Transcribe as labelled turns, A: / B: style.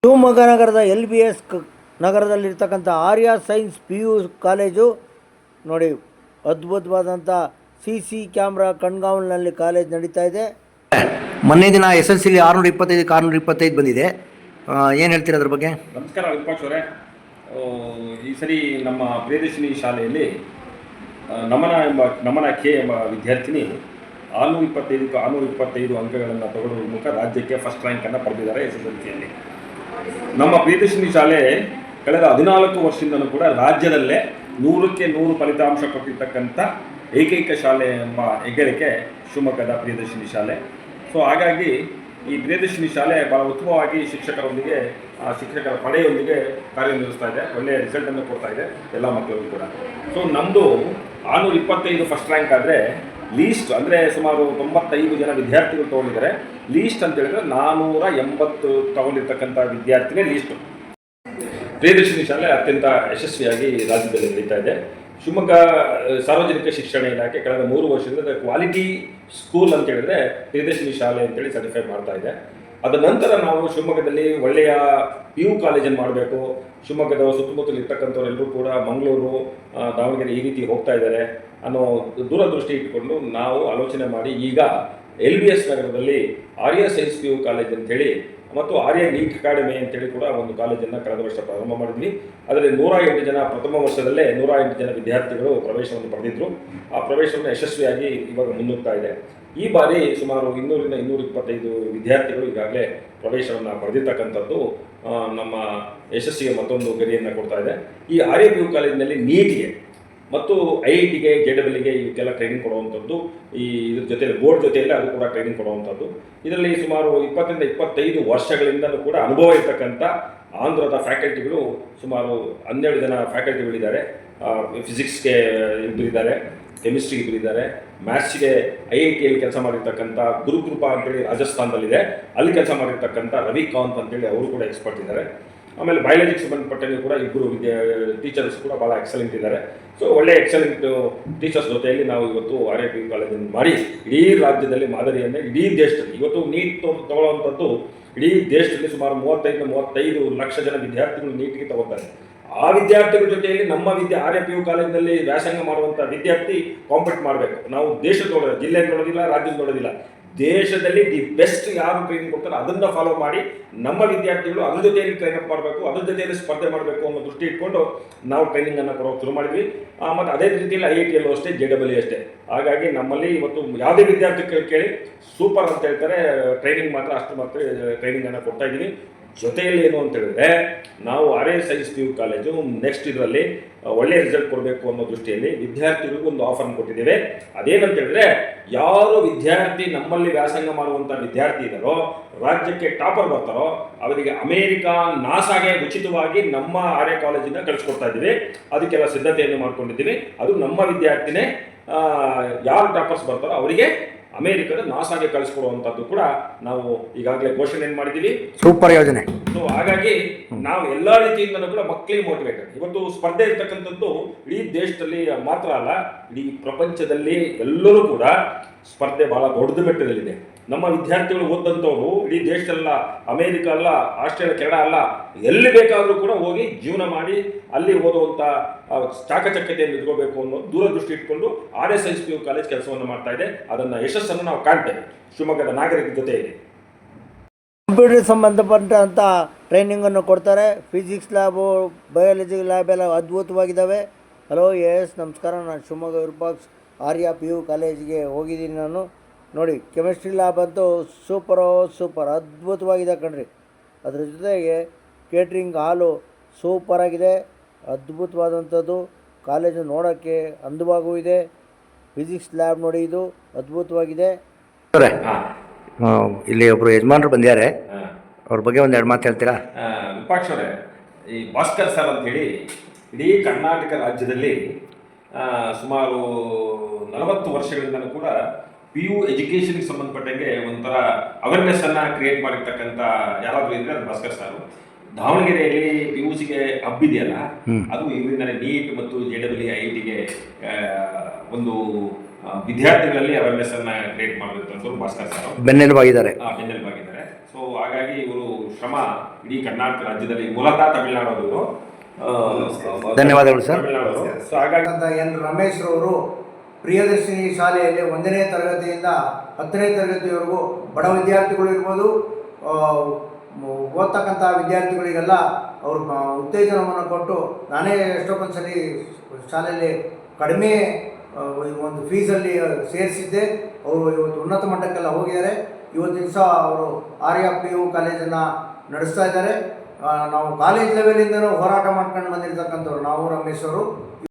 A: ಶಿವಮೊಗ್ಗ ನಗರದ LBS ನಗರದಲ್ಲಿರ್ತಕ್ಕಂಥ ಆರ್ಯ science PU college ನೋಡಿ, ಅದ್ಭುತವಾದಂಥ CC ಕ್ಯಾಮ್ರಾ ಕಣ್ಗಾವಲಿನಲ್ಲಿ ಕಾಲೇಜ್ ನಡೀತಾ ಇದೆ.
B: ಮೊನ್ನೆ ದಿನ SSLC 625ಕ್ಕೆ 625 ಬಂದಿದೆ. ಏನು ಹೇಳ್ತೀರಾ ಅದ್ರ ಬಗ್ಗೆ?
C: ನಮಸ್ಕಾರ ವಿಪಾಕ್ಷ ಅವರೇ. ಈ ಸರಿ ನಮ್ಮ ಪ್ರಿಯದರ್ಶಿನಿ ಶಾಲೆಯಲ್ಲಿ ನಮನ ಕೆ ಎಂಬ ವಿದ್ಯಾರ್ಥಿನಿ 625ಕ್ಕೆ 625 ಅಂಕಗಳನ್ನು ತಗೊಳ್ಳುವ ಮೂಲಕ ರಾಜ್ಯಕ್ಕೆ ಫಸ್ಟ್ ರ್ಯಾಂಕನ್ನು ಪಡೆದಿದ್ದಾರೆ SSLCಯಲ್ಲಿ. ನಮ್ಮ ಪ್ರಿಯದರ್ಶಿನಿ ಶಾಲೆ ಕಳೆದ 14 ವರ್ಷದಿಂದಲೂ ಕೂಡ ರಾಜ್ಯದಲ್ಲೇ 100ಕ್ಕೆ 100 ಫಲಿತಾಂಶ ಕೊಟ್ಟಿರ್ತಕ್ಕಂಥ ಏಕೈಕ ಶಾಲೆ ಎಂಬ ಹೆಗ್ಗಳಿಕೆ ಶಿವಮೊಗ್ಗದ ಪ್ರಿಯದರ್ಶಿನಿ ಶಾಲೆ. ಸೊ ಹಾಗಾಗಿ ಈ ಪ್ರಿಯದರ್ಶಿನಿ ಶಾಲೆ ಭಾಳ ಉತ್ತಮವಾಗಿ ಶಿಕ್ಷಕರೊಂದಿಗೆ ಶಿಕ್ಷಕರ ಪಡೆಯೊಂದಿಗೆ ಕಾರ್ಯನಿರ್ವಹಿಸ್ತಾ ಇದೆ. ಒಳ್ಳೆಯ ರಿಸಲ್ಟನ್ನು ಕೊಡ್ತಾ ಇದೆ ಎಲ್ಲ ಮಕ್ಕಳಿಗೂ ಕೂಡ. ಸೊ ನಮ್ಮದು 625 ಫಸ್ಟ್ ರ್ಯಾಂಕ್ ಆದರೆ ಲೀಸ್ಟ್ ಅಂದರೆ ಸುಮಾರು 95 ಜನ ವಿದ್ಯಾರ್ಥಿಗಳು ತೊಗೊಂಡಿದ್ದಾರೆ. ಲೀಸ್ಟ್ ಅಂತ ಹೇಳಿದ್ರೆ 480 ತಗೊಂಡಿರ್ತಕ್ಕಂಥ ವಿದ್ಯಾರ್ಥಿನೇ ಲೀಸ್ಟು. ಪ್ರಿಯದರ್ಶಿನಿ ಶಾಲೆ ಅತ್ಯಂತ ಯಶಸ್ವಿಯಾಗಿ ರಾಜ್ಯದಲ್ಲಿ ನಡೀತಾ ಇದೆ. ಶಿವಮೊಗ್ಗ ಸಾರ್ವಜನಿಕ ಶಿಕ್ಷಣ ಇಲಾಖೆ ಕಳೆದ 3 ವರ್ಷದಿಂದ ಕ್ವಾಲಿಟಿ ಸ್ಕೂಲ್ ಅಂತ ಹೇಳಿದ್ರೆ ಪ್ರಿಯದರ್ಶಿನಿ ಶಾಲೆ ಅಂತೇಳಿ ಸರ್ಟಿಫೈ ಮಾಡ್ತಾ ಇದೆ. ಅದ ನಂತರ ನಾವು ಶಿವಮೊಗ್ಗದಲ್ಲಿ ಒಳ್ಳೆಯ PU ಕಾಲೇಜನ್ನು ಮಾಡಬೇಕು, ಶಿವಮೊಗ್ಗದ ಸುತ್ತಮುತ್ತಲು ಇರ್ತಕ್ಕಂಥವರೆಲ್ಲರೂ ಕೂಡ ಮಂಗಳೂರು, ದಾವಣಗೆರೆ ಈ ರೀತಿ ಹೋಗ್ತಾ ಇದ್ದಾರೆ ಅನ್ನೋ ದೂರದೃಷ್ಟಿ ಇಟ್ಕೊಂಡು ನಾವು ಆಲೋಚನೆ ಮಾಡಿ ಈಗ LBS ನಗರದಲ್ಲಿ ಆರ್ಯ ಸೈನ್ಸ್ PU ಕಾಲೇಜ್ ಅಂತೇಳಿ ಮತ್ತು ಆರ್ಯ ನೀಟ್ ಅಕಾಡೆಮಿ ಅಂತೇಳಿ ಕೂಡ ಒಂದು ಕಾಲೇಜನ್ನು ಕಳೆದ ವರ್ಷ ಪ್ರಾರಂಭ ಮಾಡಿದ್ವಿ. ಅದರಲ್ಲಿ 108 ಜನ ಪ್ರಥಮ ವರ್ಷದಲ್ಲೇ 108 ಜನ ವಿದ್ಯಾರ್ಥಿಗಳು ಪ್ರವೇಶವನ್ನು ಪಡೆದಿದ್ದರು. ಆ ಪ್ರವೇಶವನ್ನು ಯಶಸ್ವಿಯಾಗಿ ಇವಾಗ ಮುನ್ನುಗ್ತಾ ಇದೆ. ಈ ಬಾರಿ ಸುಮಾರು 200ರಿಂದ 225 ವಿದ್ಯಾರ್ಥಿಗಳು ಈಗಾಗಲೇ ಪ್ರವೇಶವನ್ನು ಪಡೆದಿರ್ತಕ್ಕಂಥದ್ದು ನಮ್ಮ ಯಶಸ್ಸಿಗೆ ಮತ್ತೊಂದು ಗರಿಯನ್ನು ಕೊಡ್ತಾ ಇದೆ. ಈ ಆರ್ಯ PU ಕಾಲೇಜಿನಲ್ಲಿ ನೀಟ್ಗೆ ಮತ್ತು IITಗೆ JEEಗೆ ಇವಕ್ಕೆಲ್ಲ ಟ್ರೈನಿಂಗ್ ಕೊಡುವಂಥದ್ದು, ಇದ್ರ ಜೊತೆಯಲ್ಲಿ ಬೋರ್ಡ್ ಜೊತೆಯಲ್ಲಿ ಅದು ಕೂಡ ಟ್ರೈನಿಂಗ್ ಕೊಡುವಂಥದ್ದು. ಇದರಲ್ಲಿ ಸುಮಾರು 20ರಿಂದ 25 ವರ್ಷಗಳಿಂದಲೂ ಕೂಡ ಅನುಭವ ಇರ್ತಕ್ಕಂಥ ಆಂಧ್ರದ ಫ್ಯಾಕಲ್ಟಿಗಳು ಸುಮಾರು 12 ಜನ ಫ್ಯಾಕಲ್ಟಿಗಳಿದ್ದಾರೆ. ಫಿಸಿಕ್ಸ್ಗೆ ಇಬ್ಬರಿದ್ದಾರೆ, ಕೆಮಿಸ್ಟ್ರಿಗೆ ಇಬ್ಬರಿದ್ದಾರೆ, ಮ್ಯಾಥ್ಸ್ಗೆ IITಯಲ್ಲಿ ಕೆಲಸ ಮಾಡಿರ್ತಕ್ಕಂಥ ಗುರುಕೃಪಾ ಅಂತೇಳಿ ರಾಜಸ್ಥಾನದಲ್ಲಿದೆ, ಅಲ್ಲಿ ಕೆಲಸ ಮಾಡಿರ್ತಕ್ಕಂಥ ರವಿಕಾಂತ್ ಅಂತೇಳಿ ಅವರು ಕೂಡ ಎಕ್ಸ್ಪರ್ಟ್ ಇದ್ದಾರೆ. ಆಮೇಲೆ ಬಯಾಲಜಿಗೆ ಸಂಬಂಧಪಟ್ಟಂಗೆ ಕೂಡ ಇಬ್ಬರು ಟೀಚರ್ಸ್ ಕೂಡ ಭಾಳ ಎಕ್ಸಲೆಂಟ್ ಇದ್ದಾರೆ. ಸೊ ಒಳ್ಳೆ ಎಕ್ಸಲೆಂಟ್ ಟೀಚರ್ಸ್ ಜೊತೆಯಲ್ಲಿ ನಾವು ಇವತ್ತು ಆರ್ಯ PU ಕಾಲೇಜನ್ನು ಮಾಡಿ ಇಡೀ ರಾಜ್ಯದಲ್ಲಿ ಮಾದರಿಯನ್ನು ಇಡೀ ದೇಶದಲ್ಲಿ ಇವತ್ತು ನೀಟ್ ತಗೊಳ್ಳುವಂಥದ್ದು ಇಡೀ ದೇಶದಲ್ಲಿ ಸುಮಾರು 35 ಲಕ್ಷ ಜನ ವಿದ್ಯಾರ್ಥಿಗಳು ನೀಟ್ಗೆ ತಗೋತಾರೆ. ಆ ವಿದ್ಯಾರ್ಥಿಗಳ ಜೊತೆಯಲ್ಲಿ ನಮ್ಮ ಆರ್ಯ PU ಕಾಲೇಜಿನಲ್ಲಿ ವ್ಯಾಸಂಗ ಮಾಡುವಂಥ ವಿದ್ಯಾರ್ಥಿ ಕಾಂಪೀಟ್ ಮಾಡಬೇಕು. ನಾವು ದೇಶದ ನೋಡೋದು, ಜಿಲ್ಲೆ ನೋಡೋದಿಲ್ಲ, ರಾಜ್ಯದ ನೋಡೋದಿಲ್ಲ, ದೇಶದಲ್ಲಿ ದಿ ಬೆಸ್ಟ್ ಯಾರು ಟ್ರೈನಿಂಗ್ ಕೊಡ್ತಾರೆ ಅದನ್ನು ಫಾಲೋ ಮಾಡಿ ನಮ್ಮ ವಿದ್ಯಾರ್ಥಿಗಳು ಅದ್ರ ಜೊತೆಯಲ್ಲಿ ಟ್ರೈನಪ್ ಮಾಡಬೇಕು, ಅದ್ರ ಜೊತೆಯಲ್ಲಿ ಸ್ಪರ್ಧೆ ಮಾಡಬೇಕು ಅನ್ನೋ ದೃಷ್ಟಿ ಇಟ್ಕೊಂಡು ನಾವು ಟ್ರೈನಿಂಗನ್ನು ಕೊಡೋಕೆ ಶುರು ಮಾಡಿದ್ವಿ. ಮತ್ತು ಅದೇ ರೀತಿಯಲ್ಲಿ IITಯಲ್ಲೂ ಅಷ್ಟೇ, JEE ಅಷ್ಟೇ. ಹಾಗಾಗಿ ನಮ್ಮಲ್ಲಿ ಇವತ್ತು ಯಾವುದೇ ವಿದ್ಯಾರ್ಥಿ ಕೇಳಿ ಸೂಪರ್ ಅಂತ ಹೇಳ್ತಾರೆ. ಟ್ರೈನಿಂಗ್ ಮಾತ್ರ ಅಷ್ಟು ಮಾತ್ರ ಟ್ರೈನಿಂಗನ್ನು ಕೊಡ್ತಾ ಇದ್ದೀವಿ. ಜೊತೆಯಲ್ಲಿ ಏನು ಅಂತ ಹೇಳಿದ್ರೆ ನಾವು ಆರ್ಯ ಸೈನ್ಸ್ PU ಕಾಲೇಜು ನೆಕ್ಸ್ಟ್ ಇದರಲ್ಲಿ ಒಳ್ಳೆಯ ರಿಸಲ್ಟ್ ಕೊಡಬೇಕು ಅನ್ನೋ ದೃಷ್ಟಿಯಲ್ಲಿ ವಿದ್ಯಾರ್ಥಿಗಳಿಗೂ ಒಂದು ಆಫರ್ನ ಕೊಟ್ಟಿದ್ದೇವೆ. ಅದೇನಂತ ಹೇಳಿದ್ರೆ ಯಾರು ವಿದ್ಯಾರ್ಥಿ ನಮ್ಮಲ್ಲಿ ವ್ಯಾಸಂಗ ಮಾಡುವಂಥ ವಿದ್ಯಾರ್ಥಿ ಇದ್ದಾರೋ, ರಾಜ್ಯಕ್ಕೆ ಟಾಪರ್ ಬರ್ತಾರೋ, ಅವರಿಗೆ ಅಮೇರಿಕಾ ನಾಸಾಗೆ ಉಚಿತವಾಗಿ ನಮ್ಮ ಆರ್ಯ ಕಾಲೇಜಿನ ಕಳಿಸ್ಕೊಡ್ತಾ ಇದ್ದೀವಿ. ಅದಕ್ಕೆಲ್ಲ ಸಿದ್ಧತೆಯನ್ನು ಮಾಡ್ಕೊಂಡಿದ್ದೀವಿ. ಅದು ನಮ್ಮ ವಿದ್ಯಾರ್ಥಿನೇ ಯಾರು ಟಾಪರ್ಸ್ ಬರ್ತಾರೋ ಅವರಿಗೆ ಅಮೇರಿಕದ ನಾಸಾಗೆ ಕಳಿಸ್ಕೊಡುವಂಥದ್ದು ಕೂಡ ನಾವು ಈಗಾಗಲೇ ಘೋಷಣೆಯನ್ನು ಮಾಡಿದ್ದೀವಿ.
B: ಸೂಪರ್ ಯೋಜನೆ.
C: ಸೊ ಹಾಗಾಗಿ ನಾವು ಎಲ್ಲ ರೀತಿಯಿಂದಲೂ ಕೂಡ ಮಕ್ಕಳಿಗೆ ಮೋಟಿವೇಟ್. ಇವತ್ತು ಸ್ಪರ್ಧೆ ಇರ್ತಕ್ಕಂಥದ್ದು ಇಡೀ ದೇಶದಲ್ಲಿ ಮಾತ್ರ ಅಲ್ಲ, ಇಡೀ ಪ್ರಪಂಚದಲ್ಲಿ ಎಲ್ಲರೂ ಕೂಡ ಸ್ಪರ್ಧೆ ಬಹಳ ದೊಡ್ಡ ಮಟ್ಟದಲ್ಲಿದೆ. ನಮ್ಮ ವಿದ್ಯಾರ್ಥಿಗಳು ಓದಂಥವ್ರು ಇಡೀ ದೇಶದಲ್ಲ, ಅಮೇರಿಕ ಅಲ್ಲ, ಆಸ್ಟ್ರೇಲಿಯಾ, ಕೆನಡಾ ಅಲ್ಲ, ಎಲ್ಲಿ ಬೇಕಾದರೂ ಕೂಡ ಹೋಗಿ ಜೀವನ ಮಾಡಿ ಅಲ್ಲಿ ಓದುವಂಥ ಚಾಕಚಕ್ಯತೆಯನ್ನು ಇಟ್ಕೋಬೇಕು ಅನ್ನೋ ದೂರದೃಷ್ಟಿ ಇಟ್ಕೊಂಡು ಆರ್ಯ ಸೈನ್ಸ್ PU ಕಾಲೇಜ್ ಕೆಲಸವನ್ನು ಮಾಡ್ತಾ ಇದೆ. ಅದನ್ನು ಯಶಸ್ಸನ್ನು ನಾವು ಕಾಣ್ತೇವೆ ಶಿವಮೊಗ್ಗದ ನಾಗರಿಕರ ಜೊತೆಯಲ್ಲಿ.
A: ಕಂಪ್ಯೂಟರ್ ಸಂಬಂಧಪಟ್ಟಂಥ ಟ್ರೈನಿಂಗನ್ನು ಕೊಡ್ತಾರೆ. ಫಿಸಿಕ್ಸ್ ಲ್ಯಾಬು, ಬಯಾಲಜಿ ಲ್ಯಾಬ್ ಎಲ್ಲ ಅದ್ಭುತವಾಗಿದ್ದಾವೆ. ಹಲೋ ನಮಸ್ಕಾರ, ನಾನು ಶಿವಮೊಗ್ಗ ವಿರೂಪಾಕ್ಷ ಆರ್ಯ PU ಕಾಲೇಜಿಗೆ ಹೋಗಿದ್ದೀನಿ ನಾನು. ನೋಡಿ, ಕೆಮಿಸ್ಟ್ರಿ ಲ್ಯಾಬ್ ಅಂತೂ ಸೂಪರ್ ಅದ್ಭುತವಾಗಿದೆ ಕಣ್ರಿ. ಅದ್ರ ಜೊತೆಗೆ ಕೇಟ್ರಿಂಗ್ ಹಾಲು ಸೂಪರಾಗಿದೆ, ಅದ್ಭುತವಾದಂಥದ್ದು. ಕಾಲೇಜು ನೋಡೋಕ್ಕೆ ಅಂದವಾಗೂ ಇದೆ. ಫಿಸಿಕ್ಸ್ ಲ್ಯಾಬ್ ನೋಡಿ, ಇದು ಅದ್ಭುತವಾಗಿದೆ.
B: ಇಲ್ಲಿ ಒಬ್ಬರು ಯಜಮಾನರು ಬಂದಿದ್ದಾರೆ, ಅವ್ರ ಬಗ್ಗೆ ಒಂದೆರಡು ಮಾತು ಹೇಳ್ತೀರಾ?
C: ವಿಪಾಕ್ಷ ಅವರೇ, ಈ ಭಾಸ್ಕರ್ ಸರ್ ಅಂತೇಳಿ ಇಡೀ ಕರ್ನಾಟಕ ರಾಜ್ಯದಲ್ಲಿ ಸುಮಾರು 40 ವರ್ಷಗಳಿಂದಲೂ ಕೂಡ PU ಎಜುಕೇಷನ್ಗೆ ಸಂಬಂಧಪಟ್ಟಂಗೆ ಒಂಥರ ಅವೇರ್ನೆಸ್ಸನ್ನು ಕ್ರಿಯೇಟ್ ಮಾಡಿರ್ತಕ್ಕಂಥ ಯಾರಾದರೂ ಇದ್ದರೆ ಅದು ಭಾಸ್ಕರ್ ಸಾರು. ದಾವಣಗೆರೆಯಲ್ಲಿ PUCಗೆ ಹಬ್ ಇದೆಯಲ್ಲ, ಅದು ಇವರಿಂದಲೇ ನೀಟ್ ಮತ್ತು JEE IITಗೆ ಒಂದು ವಿದ್ಯಾರ್ಥಿಗಳಲ್ಲಿ ಅವೇರ್ನೆಸ್ಸನ್ನು ಕ್ರಿಯೇಟ್ ಮಾಡಿರ್ತಕ್ಕಂಥವ್ರು ಭಾಸ್ಕರ್ ಸಾರು.
B: ಬೆನ್ನೆಲುಬಾಗಿದ್ದಾರೆ.
C: ಬೆನ್ನೆಲುಬಾಗಿದ್ದಾರೆ. ಸೊ ಹಾಗಾಗಿ ಇವರು ಶ್ರಮ ಇಡೀ ಕರ್ನಾಟಕ ರಾಜ್ಯದಲ್ಲಿ ಮೂಲತಃ ತಮಿಳುನಾಡವರು.
B: ಧನ್ಯವಾದಗಳು ಸರ್.
C: ತಮಿಳುನಾಡವರು. ಸೊ ಹಾಗಾಗಿ
A: ಅಂತ ಎನ್ ರಮೇಶ್ ರವರು ಪ್ರಿಯದರ್ಶಿನಿ ಶಾಲೆಯಲ್ಲಿ 1ನೇ ತರಗತಿಯಿಂದ 10ನೇ ತರಗತಿವರೆಗೂ ಬಡ ವಿದ್ಯಾರ್ಥಿಗಳು ಇರ್ಬೋದು, ಓದ್ತಕ್ಕಂಥ ವಿದ್ಯಾರ್ಥಿಗಳಿಗೆಲ್ಲ ಅವರು ಉತ್ತೇಜನವನ್ನು ಕೊಟ್ಟು, ನಾನೇ ಎಷ್ಟೊಂದು ಸಲ ಶಾಲೆಯಲ್ಲಿ ಕಡಿಮೆ ಒಂದು ಫೀಸಲ್ಲಿ ಸೇರಿಸಿದ್ದೆ. ಅವರು ಇವತ್ತು ಉನ್ನತ ಮಟ್ಟಕ್ಕೆಲ್ಲ ಹೋಗಿದ್ದಾರೆ. ಇವತ್ತು ದಿವಸ ಅವರು ಆರ್ಯ PU ಕಾಲೇಜನ್ನು ನಡೆಸ್ತಾ ಇದ್ದಾರೆ. ನಾವು ಕಾಲೇಜ್ ಲೆವೆಲಿಂದನೂ ಹೋರಾಟ ಮಾಡ್ಕೊಂಡು ಬಂದಿರತಕ್ಕಂಥವ್ರು ನಾವು ರಮೇಶ್ ಅವರು.